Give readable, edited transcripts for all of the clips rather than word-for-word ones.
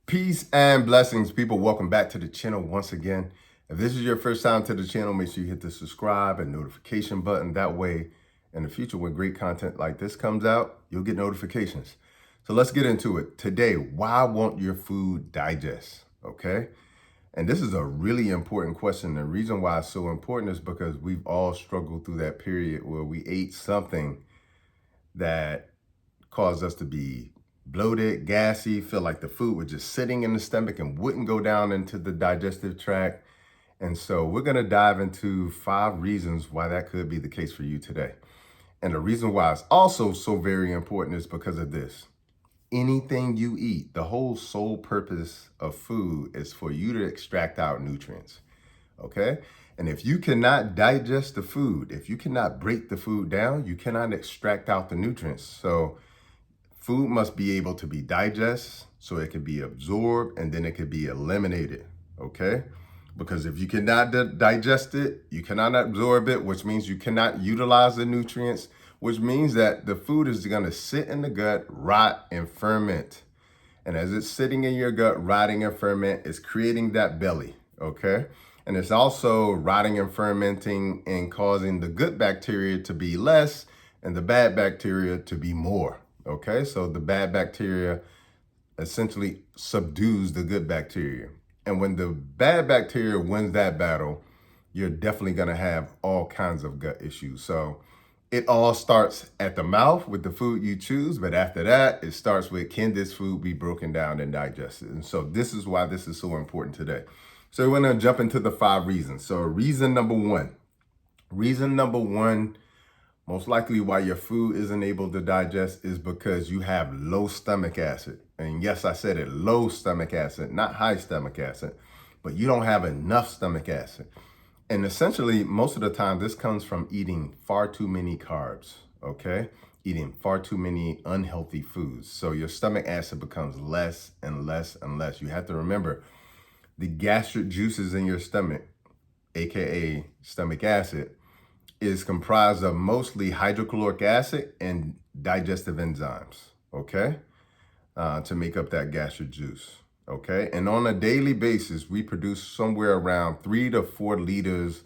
Peace and blessings, people. Welcome back to the channel once again. If this is your first time to the channel, make sure you hit the subscribe and notification button. That way, in the future, when great content like this comes out, you'll get notifications. So let's get into it. Today, why won't your food digest? Okay. And this is a really important question. The reason why it's so important is because we've all struggled through that period where we ate something that caused us to be bloated, gassy, feel like the food was just sitting in the stomach and wouldn't go down into the digestive tract. And so we're going to dive into 5 reasons why that could be the case for you today. And the reason why it's also so very important is because of this. Anything you eat, the whole sole purpose of food is for you to extract out nutrients. Okay? And if you cannot digest the food, if you cannot break the food down, you cannot extract out the nutrients. So food must be able to be digested so it can be absorbed and then it can be eliminated, okay? Because if you cannot digest it, you cannot absorb it, which means you cannot utilize the nutrients, which means that the food is gonna sit in the gut, rot, and ferment. And as it's sitting in your gut, rotting and ferment, it's creating that belly, okay? And it's also rotting and fermenting and causing the good bacteria to be less and the bad bacteria to be more. Okay, so the bad bacteria essentially subdues the good bacteria. And when the bad bacteria wins that battle, you're definitely gonna have all kinds of gut issues. So it all starts at the mouth with the food you choose, but after that, it starts with, can this food be broken down and digested? And so this is why this is so important today. So we're gonna jump into the 5 reasons. So reason number one, most likely why your food isn't able to digest is because you have low stomach acid. And yes, I said it, low stomach acid, not high stomach acid, but you don't have enough stomach acid. And essentially, most of the time, this comes from eating far too many carbs, okay? Eating far too many unhealthy foods. So your stomach acid becomes less and less and less. You have to remember, the gastric juices in your stomach, AKA stomach acid, is comprised of mostly hydrochloric acid and digestive enzymes, okay, to make up that gastric juice, okay? And on a daily basis, we produce somewhere around 3 to 4 liters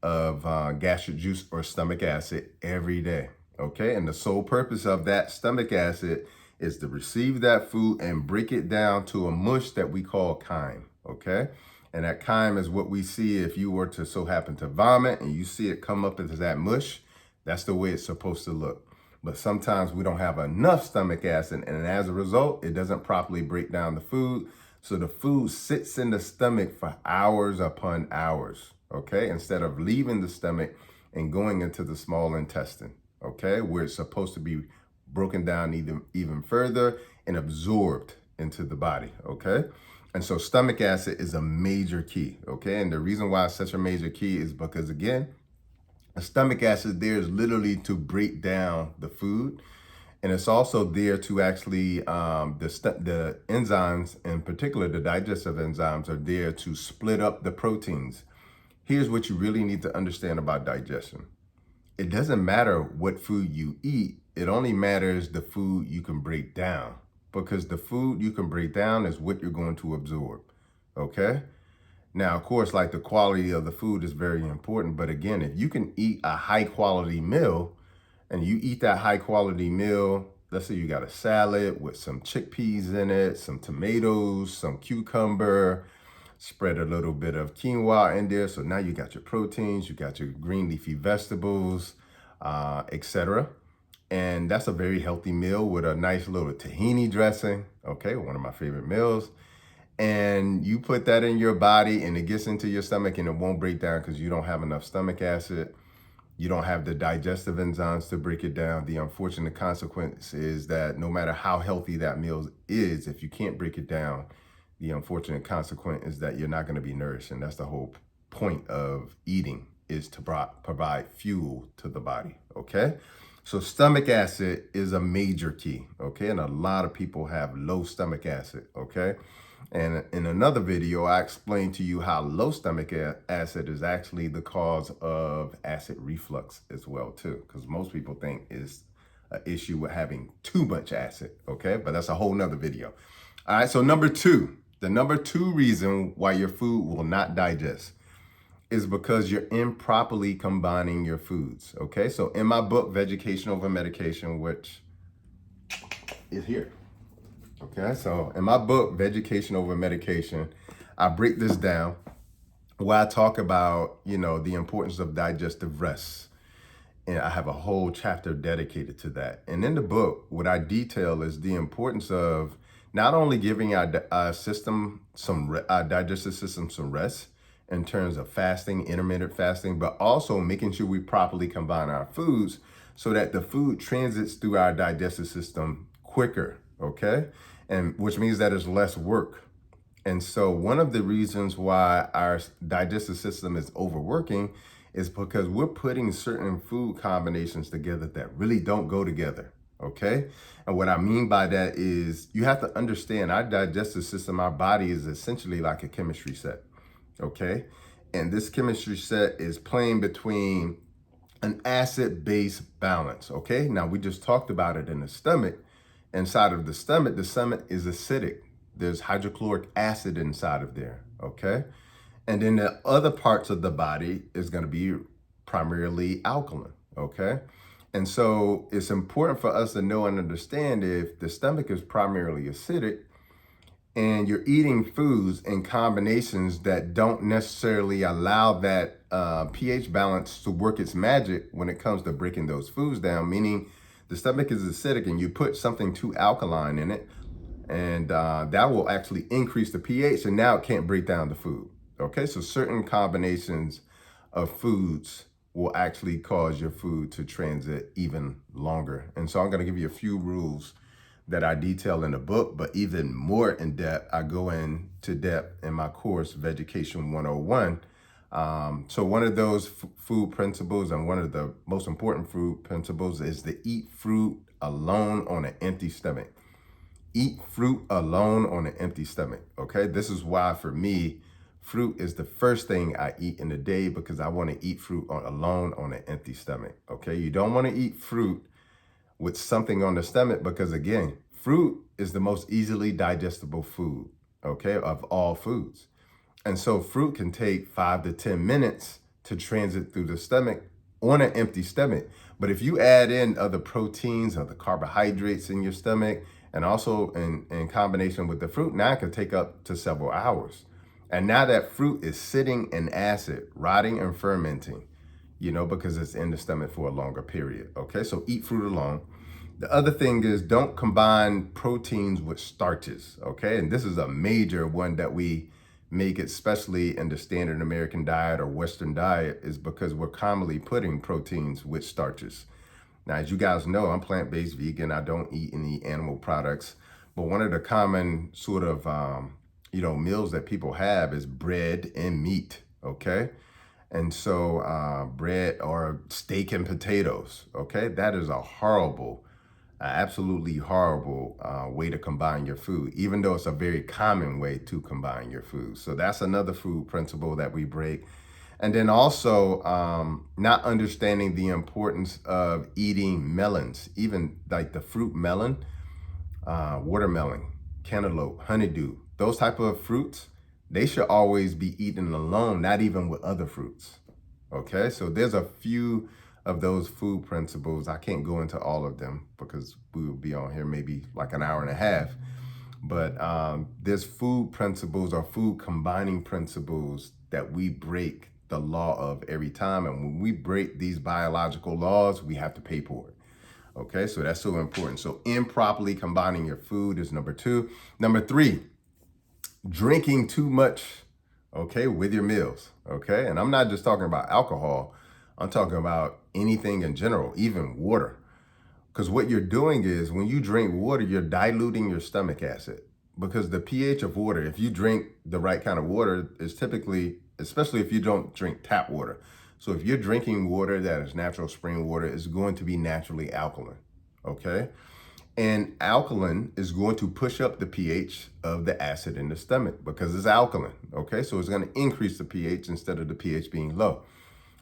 of gastric juice or stomach acid every day, okay? And the sole purpose of that stomach acid is to receive that food and break it down to a mush that we call chyme, okay? And that chyme is what we see if you were to so happen to vomit and you see it come up into that mush. That's the way it's supposed to look. But sometimes we don't have enough stomach acid, and as a result, it doesn't properly break down the food. So the food sits in the stomach for hours upon hours, okay? Instead of leaving the stomach and going into the small intestine, okay? Where it's supposed to be broken down even further and absorbed into the body, okay? And so stomach acid is a major key, okay? And the reason why it's such a major key is because, again, the stomach acid there is literally to break down the food. And it's also there to actually, the enzymes, in particular, the digestive enzymes, are there to split up the proteins. Here's what you really need to understand about digestion. It doesn't matter what food you eat. It only matters the food you can break down, because the food you can break down is what you're going to absorb, okay? Now, of course, like, the quality of the food is very important, but again, if you can eat a high quality meal and you eat that high quality meal, let's say you got a salad with some chickpeas in it, some tomatoes, some cucumber, spread a little bit of quinoa in there. So now you got your proteins, you got your green leafy vegetables, etc. And that's a very healthy meal with a nice little tahini dressing, okay, one of my favorite meals. And you put that in your body and it gets into your stomach and it won't break down because you don't have enough stomach acid. You don't have the digestive enzymes to break it down. The unfortunate consequence is that no matter how healthy that meal is, if you can't break it down, the unfortunate consequence is that you're not going to be nourished. And that's the whole point of eating, is to provide fuel to the body, okay? So stomach acid is a major key, okay? And a lot of people have low stomach acid, okay? And in another video, I explained to you how low stomach acid is actually the cause of acid reflux as well, too, because most people think it's an issue with having too much acid, okay? But that's a whole nother video. All right, so the number two reason why your food will not digest is because you're improperly combining your foods. Okay, so in my book, Vegetation Over Medication, which is here. Okay, so in my book, Vegetation Over Medication, I break this down where I talk about, the importance of digestive rest. And I have a whole chapter dedicated to that. And in the book, what I detail is the importance of not only giving our system our digestive system some rest in terms of fasting, intermittent fasting, but also making sure we properly combine our foods so that the food transits through our digestive system quicker, okay? And which means that it's less work. And so one of the reasons why our digestive system is overworking is because we're putting certain food combinations together that really don't go together, okay? And what I mean by that is you have to understand our digestive system, our body is essentially like a chemistry set, okay? And this chemistry set is playing between an acid-base balance, okay? Now, we just talked about it in the stomach. Inside of the stomach is acidic. There's hydrochloric acid inside of there, okay? And then the other parts of the body is going to be primarily alkaline, okay? And so it's important for us to know and understand if the stomach is primarily acidic and you're eating foods in combinations that don't necessarily allow that pH balance to work its magic when it comes to breaking those foods down, meaning the stomach is acidic and you put something too alkaline in it, and that will actually increase the pH, and now it can't break down the food. Okay, so certain combinations of foods will actually cause your food to transit even longer. And so I'm going to give you a few rules that I detail in the book, but even more in depth, I go into depth in my course, Vegetation 101. So one of those food principles, and one of the most important food principles, is to eat fruit alone on an empty stomach. Eat fruit alone on an empty stomach, okay? This is why, for me, fruit is the first thing I eat in the day, because I want to eat fruit alone on an empty stomach, okay? You don't want to eat fruit with something on the stomach because, again, fruit is the most easily digestible food, okay, of all foods. And so fruit can take 5 to 10 minutes to transit through the stomach on an empty stomach. But if you add in other proteins, other carbohydrates in your stomach, and also in combination with the fruit, now it can take up to several hours. And now that fruit is sitting in acid, rotting and fermenting, because it's in the stomach for a longer period. Okay, so eat fruit alone. The other thing is, don't combine proteins with starches. Okay, and this is a major one that we make, especially in the standard American diet or Western diet, is because we're commonly putting proteins with starches. Now, as you guys know, I'm plant-based vegan. I don't eat any animal products. But one of the common sort of, meals that people have is bread and meat, okay? And so bread or steak and potatoes, okay? That is a horrible, absolutely horrible way to combine your food, even though it's a very common way to combine your food. So that's another food principle that we break. And then also not understanding the importance of eating melons, even like the fruit melon, watermelon, cantaloupe, honeydew, those type of fruits, they should always be eaten alone, not even with other fruits. Okay, so there's a few of those food principles. I can't go into all of them because we will be on here maybe like an hour and a half. But there's food principles or food combining principles that we break the law of every time. And when we break these biological laws, we have to pay for it. Okay, so that's so important. So improperly combining your food is number 2. Number 3, drinking too much, okay, with your meals, okay? And I'm not just talking about alcohol. I'm talking about anything in general, even water. Because what you're doing is, when you drink water, you're diluting your stomach acid. Because the pH of water, if you drink the right kind of water, is typically, especially if you don't drink tap water. So if you're drinking water that is natural spring water, it's going to be naturally alkaline, okay? And alkaline is going to push up the pH of the acid in the stomach because it's alkaline, okay? So it's going to increase the pH instead of the pH being low.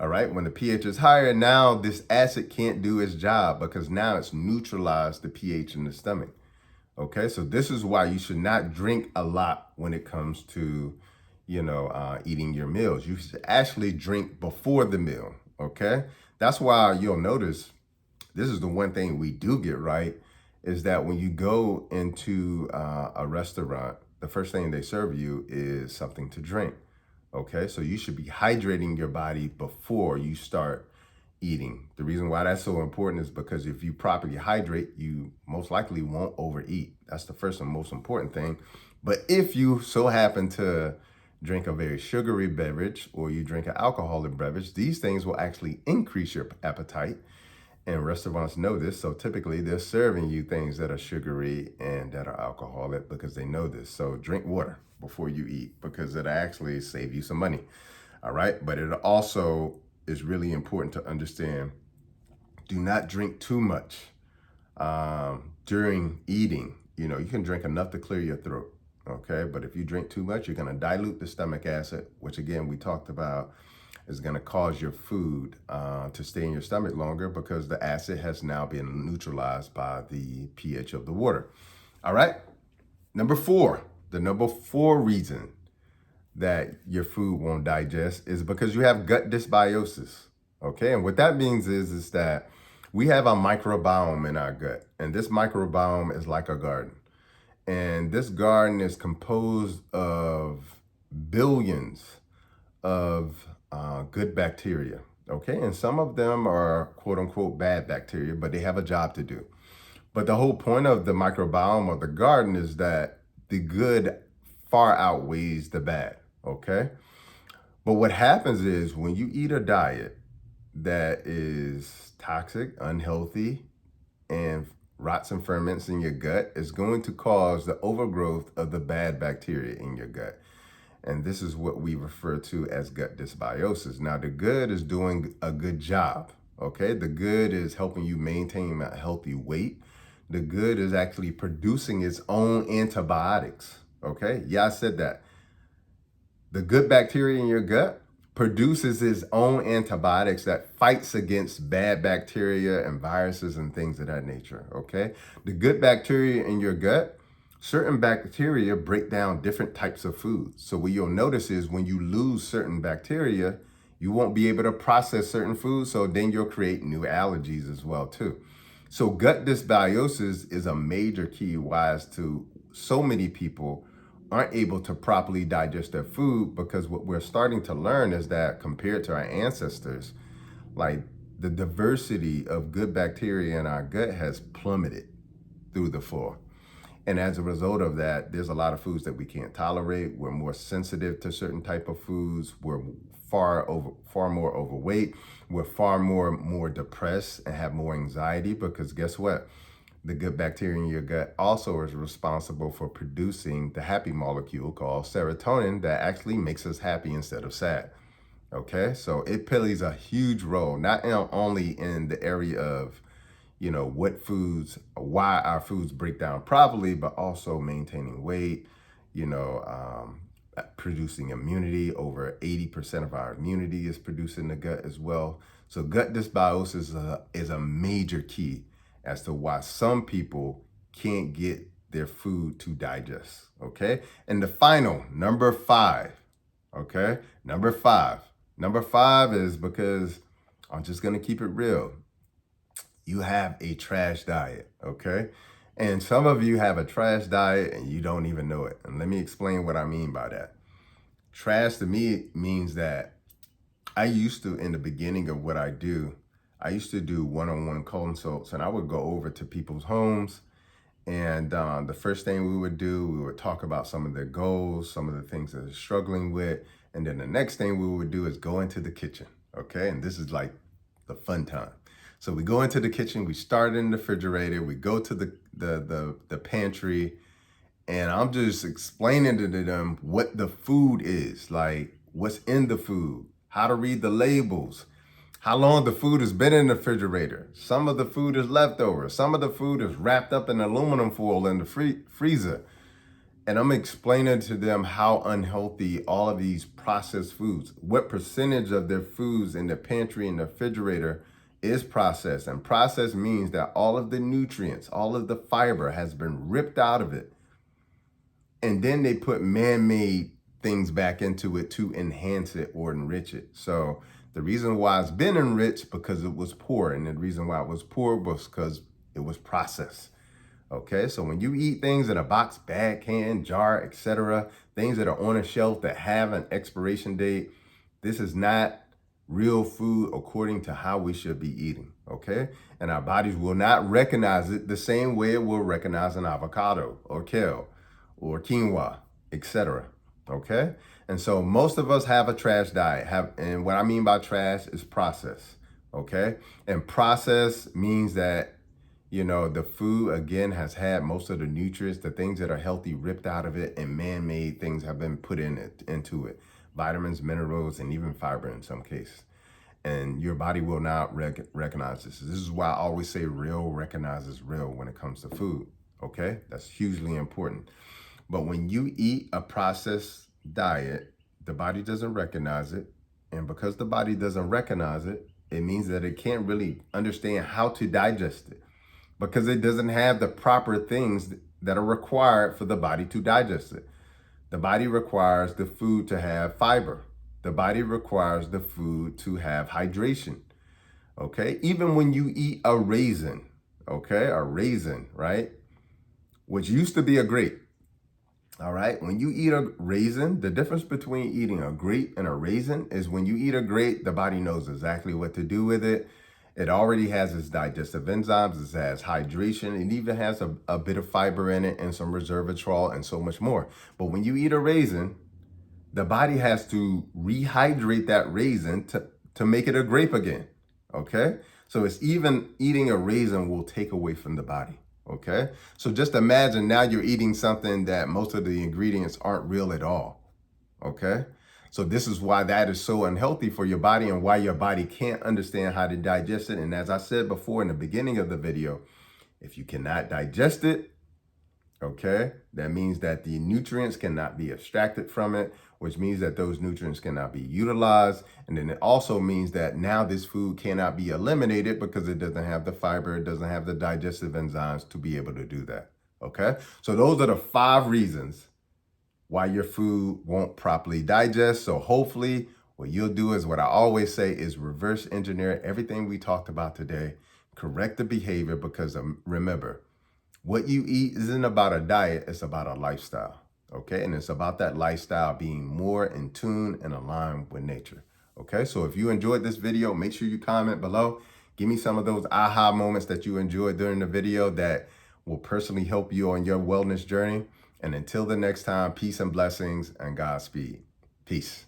All right, when the pH is higher, now this acid can't do its job because now it's neutralized the pH in the stomach. Okay, so this is why you should not drink a lot when it comes to, eating your meals. You should actually drink before the meal. Okay, that's why you'll notice this is the one thing we do get right is that when you go into a restaurant, the first thing they serve you is something to drink. Okay, so you should be hydrating your body before you start eating. The reason why that's so important is because if you properly hydrate, you most likely won't overeat. That's the first and most important thing. But if you so happen to drink a very sugary beverage or you drink an alcoholic beverage, these things will actually increase your appetite. And restaurants know this. So typically they're serving you things that are sugary and that are alcoholic because they know this. So drink water before you eat because it'll actually save you some money. All right. But it also is really important to understand, do not drink too much during eating. You can drink enough to clear your throat. Okay. But if you drink too much, you're going to dilute the stomach acid, which again, we talked about is going to cause your food to stay in your stomach longer because the acid has now been neutralized by the pH of the water. All right. The number four reason that your food won't digest is because you have gut dysbiosis. Okay. And what that means is that we have a microbiome in our gut, and this microbiome is like a garden. And this garden is composed of billions of good bacteria, okay? And some of them are quote unquote bad bacteria, but they have a job to do. But the whole point of the microbiome of the garden is that the good far outweighs the bad, okay? But what happens is when you eat a diet that is toxic, unhealthy, and rots and ferments in your gut, is going to cause the overgrowth of the bad bacteria in your gut. And this is what we refer to as gut dysbiosis. Now, the good is doing a good job, okay? The good is helping you maintain a healthy weight. The good is actually producing its own antibiotics, okay? Yeah, I said that. The good bacteria in your gut produces its own antibiotics that fights against bad bacteria and viruses and things of that nature, okay? The good bacteria in your gut, certain bacteria break down different types of foods. So what you'll notice is when you lose certain bacteria, you won't be able to process certain foods. So then you'll create new allergies as well too. So gut dysbiosis is a major key why as to so many people aren't able to properly digest their food, because what we're starting to learn is that compared to our ancestors, like the diversity of good bacteria in our gut has plummeted through the floor. And as a result of that, there's a lot of foods that we can't tolerate. We're more sensitive to certain type of foods. We're far more overweight. We're far more depressed and have more anxiety because guess what? The good bacteria in your gut also is responsible for producing the happy molecule called serotonin that actually makes us happy instead of sad. Okay, so it plays a huge role, not only in the area of what foods, why our foods break down properly, but also maintaining weight, producing immunity. Over 80% of our immunity is produced in the gut as well. So gut dysbiosis is a major key as to why some people can't get their food to digest, okay? And the final, number five, okay? Number five is because I'm just gonna keep it real. You have a trash diet, okay? And some of you have a trash diet and you don't even know it. And let me explain what I mean by that. Trash to me means that I used to, in the beginning of what I do, I used to do one-on-one consults, and I would go over to people's homes. And the first thing we would talk about some of their goals, some of the things that they're struggling with. And then the next thing we would do is go into the kitchen, okay? And this is like the fun time. So we go into the kitchen, we start in the refrigerator, we go to the pantry, and I'm just explaining to them what the food is, like what's in the food, how to read the labels, how long the food has been in the refrigerator. Some of the food is leftover. Some of the food is wrapped up in aluminum foil in the freezer. And I'm explaining to them how unhealthy all of these processed foods, what percentage of their foods in the pantry and the refrigerator is processed. And processed means that all of the nutrients, all of the fiber has been ripped out of it. And then they put man-made things back into it to enhance it or enrich it. So the reason why it's been enriched because it was poor. And the reason why it was poor was because it was processed. Okay, so when you eat things in a box, bag, can, jar, etc., things that are on a shelf that have an expiration date, this is not real food according to how we should be eating, okay? And our bodies will not recognize it the same way it will recognize an avocado or kale or quinoa, etc., okay? And so most of us have a trash diet, and what I mean by trash is process, okay? And process means that the food, again, has had most of the nutrients, the things that are healthy, ripped out of it, and man-made things have been put into it. Vitamins, minerals, and even fiber in some cases. And your body will not recognize this. This is why I always say real recognizes real when it comes to food, okay? That's hugely important. But when you eat a processed diet, the body doesn't recognize it. And because the body doesn't recognize it, it means that it can't really understand how to digest it, because it doesn't have the proper things that are required for the body to digest it. The body requires the food to have fiber. The body requires the food to have hydration, okay? Even when you eat a raisin, okay? A raisin, right? Which used to be a grape, all right? When you eat a raisin, the difference between eating a grape and a raisin is when you eat a grape, the body knows exactly what to do with it. It already has its digestive enzymes, it has hydration, it even has a bit of fiber in it and some resveratrol and so much more. But when you eat a raisin, the body has to rehydrate that raisin to make it a grape again, okay? So it's even eating a raisin will take away from the body, okay? So just imagine now you're eating something that most of the ingredients aren't real at all, okay? So this is why that is so unhealthy for your body and why your body can't understand how to digest it. And as I said before in the beginning of the video, if you cannot digest it, okay, that means that the nutrients cannot be extracted from it, which means that those nutrients cannot be utilized. And then it also means that now this food cannot be eliminated because it doesn't have the fiber, it doesn't have the digestive enzymes to be able to do that, okay? So those are the 5 reasons why your food won't properly digest. So hopefully what you'll do is what I always say is reverse engineer everything we talked about today, correct the behavior, because remember, what you eat isn't about a diet, it's about a lifestyle, okay? And it's about that lifestyle being more in tune and aligned with nature, okay? So if you enjoyed this video, make sure you comment below. Give me some of those aha moments that you enjoyed during the video that will personally help you on your wellness journey. And until the next time, peace and blessings and Godspeed. Peace.